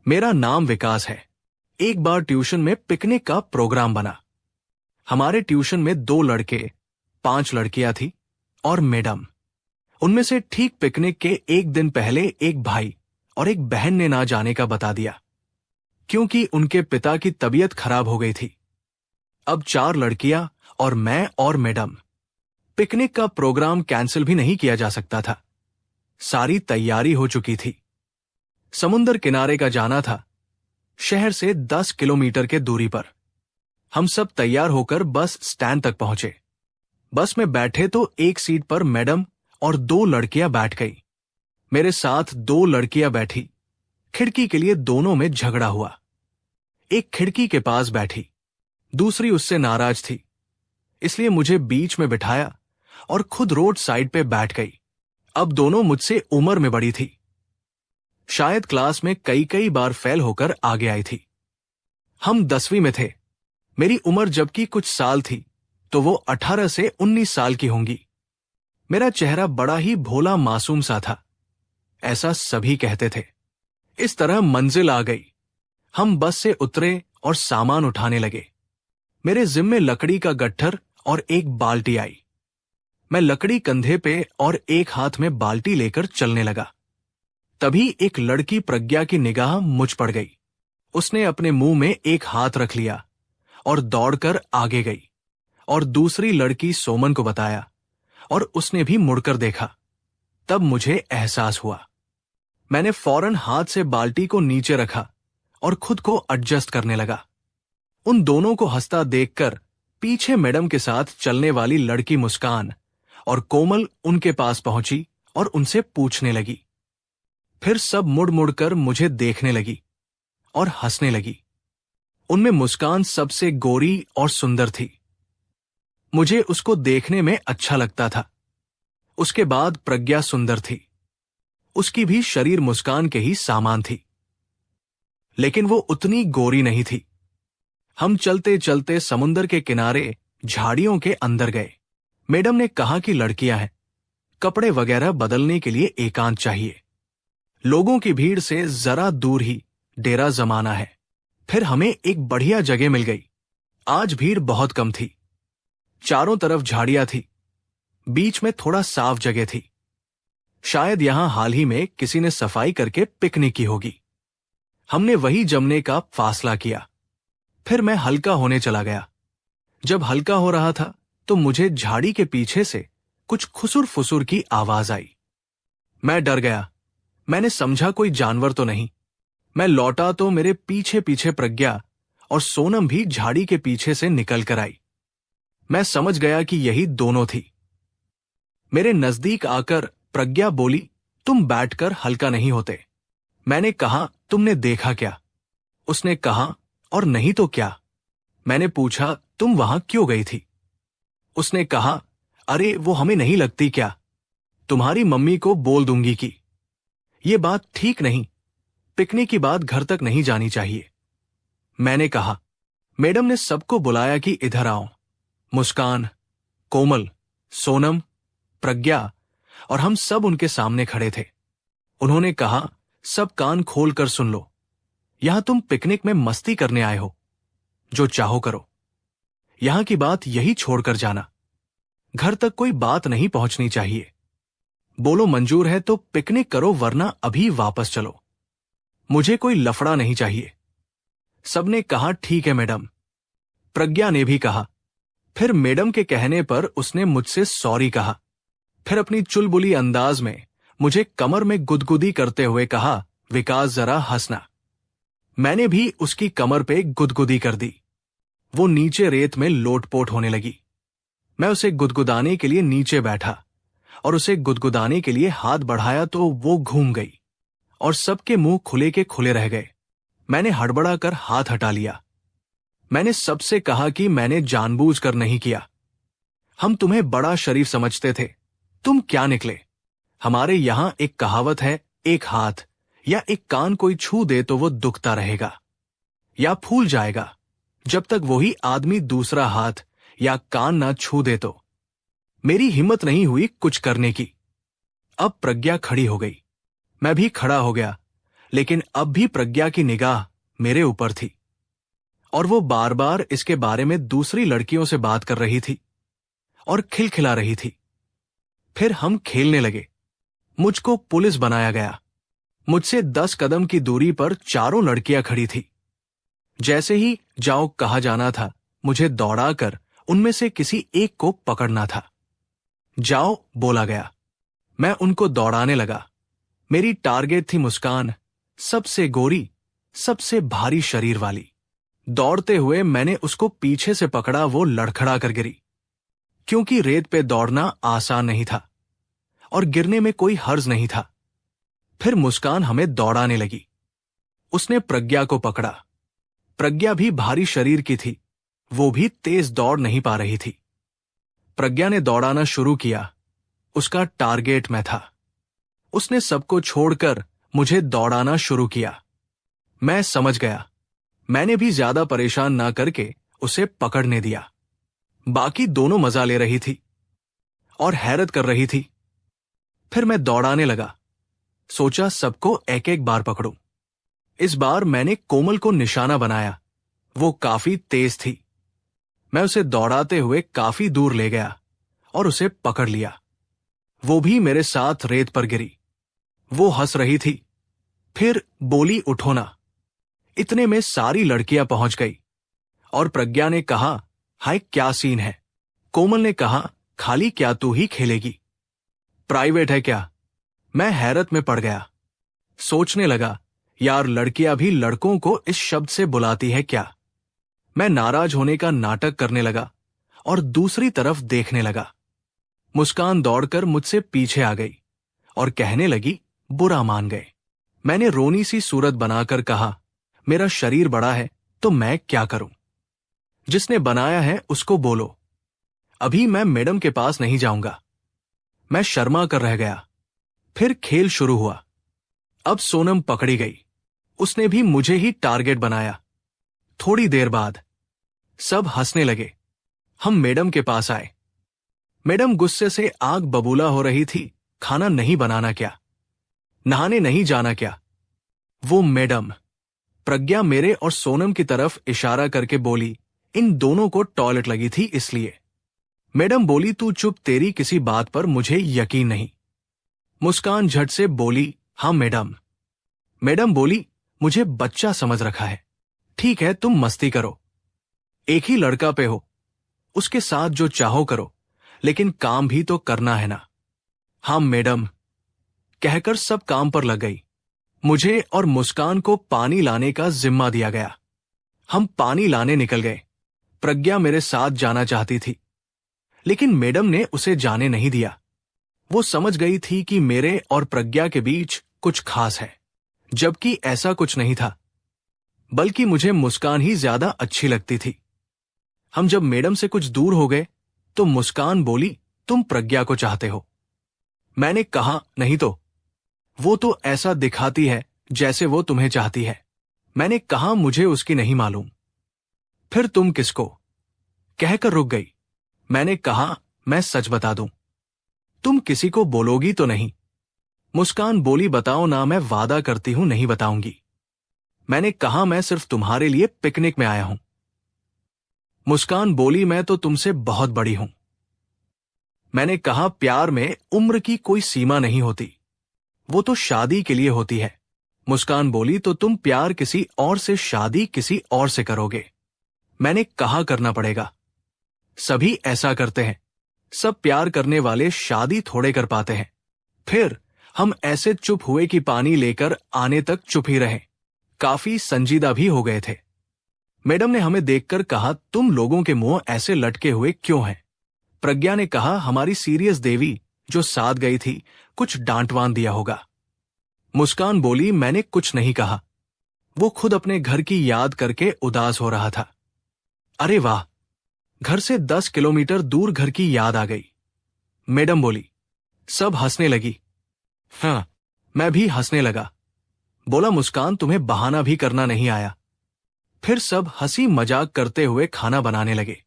मेरा नाम विकास है। एक बार ट्यूशन में पिकनिक का प्रोग्राम बना। हमारे ट्यूशन में 2 लड़के, 5 लड़कियां थी और मैडम। उनमें से ठीक पिकनिक के एक दिन पहले एक भाई और एक बहन ने ना जाने का बता दिया, क्योंकि उनके पिता की तबीयत खराब हो गई थी। अब 4 लड़कियां और मैं और मैडम। पिकनिक का प्रोग्राम कैंसिल भी नहीं किया जा सकता था। सारी तैयारी हो चुकी थी। समुंदर किनारे का जाना था, शहर से 10 किलोमीटर के दूरी पर। हम सब तैयार होकर बस स्टैंड तक पहुंचे। बस में बैठे तो एक सीट पर मैडम और 2 लड़कियां बैठ गई। मेरे साथ 2 लड़कियां बैठी। खिड़की के लिए दोनों में झगड़ा हुआ। एक खिड़की के पास बैठी, दूसरी उससे नाराज थी, इसलिए मुझे बीच में बिठाया और खुद रोड साइड पे बैठ गई। अब दोनों मुझसे उम्र में बड़ी थी। शायद क्लास में कई बार फेल होकर आगे आई थी। हम 10वीं में थे। मेरी उम्र जबकि कुछ साल थी, तो वो 18 से 19 साल की होंगी। मेरा चेहरा बड़ा ही भोला मासूम सा था, ऐसा सभी कहते थे। इस तरह मंजिल आ गई। हम बस से उतरे और सामान उठाने लगे। मेरे जिम्मे लकड़ी का गट्ठर और एक बाल्टी आई। मैं लकड़ी कंधे पे और एक हाथ में बाल्टी लेकर चलने लगा। तभी एक लड़की प्रज्ञा की निगाह मुझ पड़ गई। उसने अपने मुंह में एक हाथ रख लिया और दौड़कर आगे गई और दूसरी लड़की सोमन को बताया और उसने भी मुड़कर देखा। तब मुझे एहसास हुआ। मैंने फौरन हाथ से बाल्टी को नीचे रखा और खुद को एडजस्ट करने लगा। उन दोनों को हंसता देखकर पीछे मैडम के साथ चलने वाली लड़की मुस्कान और कोमल उनके पास पहुंची और उनसे पूछने लगी। फिर सब मुड़ मुड़कर मुझे देखने लगी और हंसने लगी। उनमें मुस्कान सबसे गोरी और सुंदर थी। मुझे उसको देखने में अच्छा लगता था। उसके बाद प्रज्ञा सुंदर थी। उसकी भी शरीर मुस्कान के ही सामान थी, लेकिन वो उतनी गोरी नहीं थी। हम चलते चलते समुंदर के किनारे झाड़ियों के अंदर गए। मैडम ने कहा कि लड़कियां हैं, कपड़े वगैरह बदलने के लिए एकांत चाहिए। लोगों की भीड़ से जरा दूर ही डेरा जमाना है। फिर हमें एक बढ़िया जगह मिल गई। आज भीड़ बहुत कम थी। चारों तरफ झाड़ियां थी, बीच में थोड़ा साफ जगह थी। शायद यहां हाल ही में किसी ने सफाई करके पिकनिक की होगी। हमने वही जमने का फासला किया। फिर मैं हल्का होने चला गया। जब हल्का हो रहा था तो मुझे झाड़ी के पीछे से कुछ खुसुर फुसुर की आवाज आई। मैं डर गया। मैंने समझा कोई जानवर तो नहीं। मैं लौटा तो मेरे पीछे पीछे प्रज्ञा और सोनम भी झाड़ी के पीछे से निकल कर आई। मैं समझ गया कि यही दोनों थी। मेरे नजदीक आकर प्रज्ञा बोली, तुम बैठकर हल्का नहीं होते। मैंने कहा, तुमने देखा क्या? उसने कहा, और नहीं तो क्या। मैंने पूछा, तुम वहां क्यों गई थी? उसने कहा, अरे वो हमें नहीं लगती क्या? तुम्हारी मम्मी को बोल दूंगी कि ये बात ठीक नहीं। पिकनिक की बात घर तक नहीं जानी चाहिए। मैंने कहा, मैडम ने सबको बुलाया कि इधर आओ। मुस्कान, कोमल, सोनम, प्रज्ञा और हम सब उनके सामने खड़े थे। उन्होंने कहा, सब कान खोलकर सुन लो। यहां तुम पिकनिक में मस्ती करने आए हो, जो चाहो करो। यहां की बात यही छोड़कर जाना। घर तक कोई बात नहीं पहुंचनी चाहिए। बोलो मंजूर है तो पिकनिक करो, वरना अभी वापस चलो। मुझे कोई लफड़ा नहीं चाहिए। सबने कहा, ठीक है मैडम। प्रज्ञा ने भी कहा। फिर मैडम के कहने पर उसने मुझसे सॉरी कहा। फिर अपनी चुलबुली अंदाज में मुझे कमर में गुदगुदी करते हुए कहा, विकास जरा हंसना। मैंने भी उसकी कमर पे गुदगुदी कर दी। वो नीचे रेत में लोटपोट होने लगी। मैं उसे गुदगुदाने के लिए नीचे बैठा और उसे गुदगुदाने के लिए हाथ बढ़ाया तो वो घूम गई और सबके मुंह खुले के खुले रह गए। मैंने हड़बड़ाकर हाथ हटा लिया। मैंने सबसे कहा कि मैंने जानबूझकर नहीं किया। हम तुम्हें बड़ा शरीफ समझते थे, तुम क्या निकले। हमारे यहां एक कहावत है, एक हाथ या एक कान कोई छू दे तो वो दुखता रहेगा या फूल जाएगा, जब तक वही आदमी दूसरा हाथ या कान ना छू दे तो। मेरी हिम्मत नहीं हुई कुछ करने की। अब प्रज्ञा खड़ी हो गई। मैं भी खड़ा हो गया, लेकिन अब भी प्रज्ञा की निगाह मेरे ऊपर थी और वो बार बार इसके बारे में दूसरी लड़कियों से बात कर रही थी और खिलखिला रही थी। फिर हम खेलने लगे। मुझको पुलिस बनाया गया। मुझसे 10 कदम की दूरी पर चारों लड़कियां खड़ी थी। जैसे ही जाओ कहा जाना था, मुझे दौड़ाकर उनमें से किसी एक को पकड़ना था। जाओ बोला गया। मैं उनको दौड़ाने लगा। मेरी टारगेट थी मुस्कान, सबसे गोरी, सबसे भारी शरीर वाली। दौड़ते हुए मैंने उसको पीछे से पकड़ा। वो लड़खड़ा कर गिरी, क्योंकि रेत पे दौड़ना आसान नहीं था और गिरने में कोई हर्ज नहीं था। फिर मुस्कान हमें दौड़ाने लगी। उसने प्रज्ञा को पकड़ा। प्रज्ञा भी भारी शरीर की थी, वो भी तेज दौड़ नहीं पा रही थी। प्रज्ञा ने दौड़ाना शुरू किया। उसका टारगेट मैं था। उसने सबको छोड़कर मुझे दौड़ाना शुरू किया। मैं समझ गया। मैंने भी ज्यादा परेशान ना करके उसे पकड़ने दिया। बाकी दोनों मजा ले रही थी और हैरत कर रही थी। फिर मैं दौड़ाने लगा। सोचा सबको एक एक बार पकड़ूं। इस बार मैंने कोमल को निशाना बनाया। वो काफी तेज थी। मैं उसे दौड़ाते हुए काफी दूर ले गया और उसे पकड़ लिया। वो भी मेरे साथ रेत पर गिरी। वो हंस रही थी। फिर बोली, उठो ना। इतने में सारी लड़कियां पहुंच गई और प्रज्ञा ने कहा, हाय क्या सीन है। कोमल ने कहा, खाली क्या तू ही खेलेगी, प्राइवेट है क्या। मैं हैरत में पड़ गया। सोचने लगा, यार लड़कियां भी लड़कों को इस शब्द से बुलाती है क्या। मैं नाराज होने का नाटक करने लगा और दूसरी तरफ देखने लगा। मुस्कान दौड़कर मुझसे पीछे आ गई और कहने लगी, बुरा मान गए। मैंने रोनी सी सूरत बनाकर कहा, मेरा शरीर बड़ा है तो मैं क्या करूं। जिसने बनाया है उसको बोलो। अभी मैं मैडम के पास नहीं जाऊंगा। मैं शर्मा कर रह गया। फिर खेल शुरू हुआ। अब सोनम पकड़ी गई। उसने भी मुझे ही टारगेट बनाया। थोड़ी देर बाद सब हंसने लगे। हम मैडम के पास आए। मैडम गुस्से से आग बबूला हो रही थी। खाना नहीं बनाना क्या, नहाने नहीं जाना क्या। वो मैडम प्रज्ञा मेरे और सोनम की तरफ इशारा करके बोली, इन दोनों को टॉयलेट लगी थी इसलिए। मैडम बोली, तू चुप, तेरी किसी बात पर मुझे यकीन नहीं। मुस्कान झट से बोली, हाँ मैडम। मैडम बोली, मुझे बच्चा समझ रखा है। ठीक है तुम मस्ती करो, एक ही लड़का पे हो, उसके साथ जो चाहो करो, लेकिन काम भी तो करना है ना। हाँ मैडम कहकर सब काम पर लग गई। मुझे और मुस्कान को पानी लाने का जिम्मा दिया गया। हम पानी लाने निकल गए। प्रज्ञा मेरे साथ जाना चाहती थी, लेकिन मैडम ने उसे जाने नहीं दिया। वो समझ गई थी कि मेरे और प्रज्ञा के बीच कुछ खास है, जबकि ऐसा कुछ नहीं था, बल्कि मुझे मुस्कान ही ज्यादा अच्छी लगती थी। हम जब मैडम से कुछ दूर हो गए तो मुस्कान बोली, तुम प्रज्ञा को चाहते हो। मैंने कहा, नहीं तो। वो तो ऐसा दिखाती है जैसे वो तुम्हें चाहती है। मैंने कहा, मुझे उसकी नहीं मालूम। फिर तुम किसको, कहकर रुक गई। मैंने कहा, मैं सच बता दूं, तुम किसी को बोलोगी तो नहीं। मुस्कान बोली, बताओ ना, मैं वादा करती हूं नहीं बताऊंगी। मैंने कहा, मैं सिर्फ तुम्हारे लिए पिकनिक में आया हूं। मुस्कान बोली, मैं तो तुमसे बहुत बड़ी हूं। मैंने कहा, प्यार में उम्र की कोई सीमा नहीं होती, वो तो शादी के लिए होती है। मुस्कान बोली, तो तुम प्यार किसी और से, शादी किसी और से करोगे। मैंने कहा, करना पड़ेगा, सभी ऐसा करते हैं। सब प्यार करने वाले शादी थोड़े कर पाते हैं। फिर हम ऐसे चुप हुए कि पानी लेकर आने तक चुप ही रहे। काफी संजीदा भी हो गए थे। मैडम ने हमें देखकर कहा, तुम लोगों के मुंह ऐसे लटके हुए क्यों हैं। प्रज्ञा ने कहा, हमारी सीरियस देवी जो साथ गई थी कुछ डांटवान दिया होगा। मुस्कान बोली, मैंने कुछ नहीं कहा, वो खुद अपने घर की याद करके उदास हो रहा था। अरे वाह, घर से 10 किलोमीटर दूर घर की याद आ गई। मैडम बोली। सब हंसने लगी। हाँ, मैं भी हंसने लगा। बोला, मुस्कान तुम्हें बहाना भी करना नहीं आया। फिर सब हंसी मजाक करते हुए खाना बनाने लगे।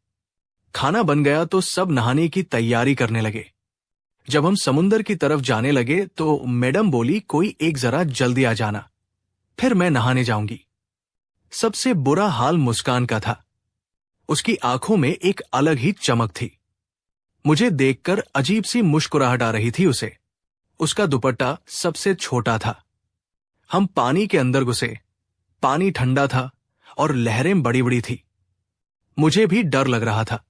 खाना बन गया तो सब नहाने की तैयारी करने लगे। जब हम समुंदर की तरफ जाने लगे तो मैडम बोली, कोई एक जरा जल्दी आ जाना, फिर मैं नहाने जाऊंगी। सबसे बुरा हाल मुस्कान का था। उसकी आंखों में एक अलग ही चमक थी। मुझे देखकर अजीब सी मुस्कुराहट आ रही थी उसे। उसका दुपट्टा सबसे छोटा था। हम पानी के अंदर घुसे। पानी ठंडा था और लहरें बड़ी बड़ी थी। मुझे भी डर लग रहा था।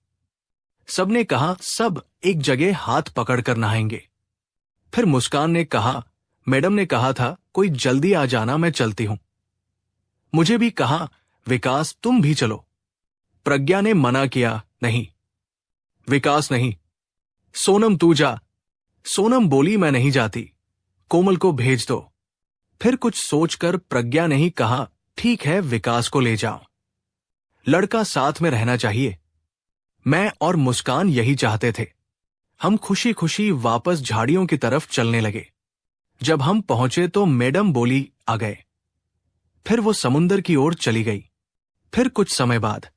सबने कहा सब एक जगह हाथ पकड़कर नहाएंगे। फिर मुस्कान ने कहा, मैडम ने कहा था कोई जल्दी आ जाना, मैं चलती हूं। मुझे भी कहा, विकास तुम भी चलो। प्रज्ञा ने मना किया, नहीं विकास नहीं, सोनम तू जा। सोनम बोली, मैं नहीं जाती, कोमल को भेज दो। फिर कुछ सोचकर प्रज्ञा ने ही कहा, ठीक है विकास को ले जाओ, लड़का साथ में रहना चाहिए। मैं और मुस्कान यही चाहते थे। हम खुशी खुशी वापस झाड़ियों की तरफ चलने लगे। जब हम पहुंचे तो मैडम बोली, आ गए। फिर वो समुंदर की ओर चली गई। फिर कुछ समय बाद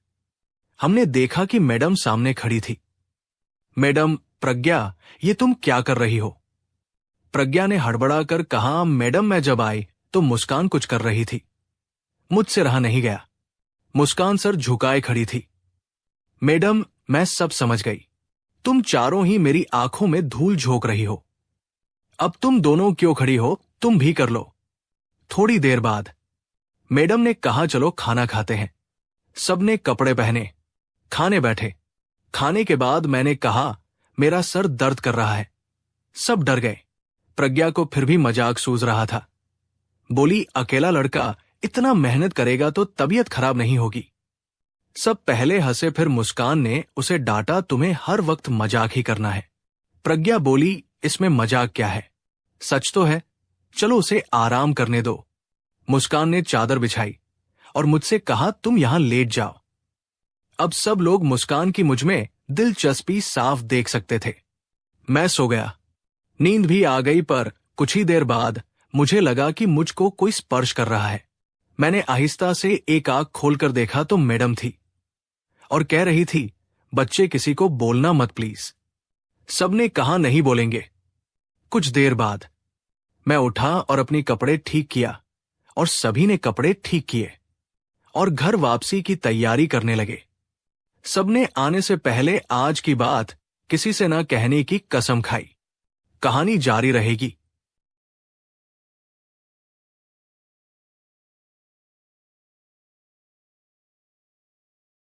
हमने देखा कि मैडम सामने खड़ी थी। मैडम, प्रज्ञा, ये तुम क्या कर रही हो? प्रज्ञा ने हड़बड़ाकर कहा, मैडम मैं जब आई तो मुस्कान कुछ कर रही थी, मुझसे रहा नहीं गया। मुस्कान सर झुकाए खड़ी थी। मैडम, मैं सब समझ गई। तुम चारों ही मेरी आंखों में धूल झोंक रही हो। अब तुम दोनों क्यों खड़ी हो, तुम भी कर लो। थोड़ी देर बाद मैडम ने कहा, चलो खाना खाते हैं। सबने कपड़े पहने, खाने बैठे। खाने के बाद मैंने कहा, मेरा सर दर्द कर रहा है। सब डर गए। प्रज्ञा को फिर भी मजाक सूझ रहा था। बोली, अकेला लड़का इतना मेहनत करेगा तो तबीयत खराब नहीं होगी। सब पहले हंसे, फिर मुस्कान ने उसे डांटा, तुम्हें हर वक्त मजाक ही करना है। प्रज्ञा बोली, इसमें मजाक क्या है, सच तो है, चलो उसे आराम करने दो। मुस्कान ने चादर बिछाई और मुझसे कहा, तुम यहां लेट जाओ। अब सब लोग मुस्कान की मुझमें दिलचस्पी साफ देख सकते थे। मैं सो गया। नींद भी आ गई, पर कुछ ही देर बाद मुझे लगा कि मुझको कोई स्पर्श कर रहा है। मैंने आहिस्ता से एक आंख खोलकर देखा तो मैडम थी और कह रही थी, बच्चे किसी को बोलना मत प्लीज। सबने कहा, नहीं बोलेंगे। कुछ देर बाद मैं उठा और अपने कपड़े ठीक किया और सभी ने कपड़े ठीक किए और घर वापसी की तैयारी करने लगे। सबने आने से पहले आज की बात किसी से न कहने की कसम खाई। कहानी जारी रहेगी।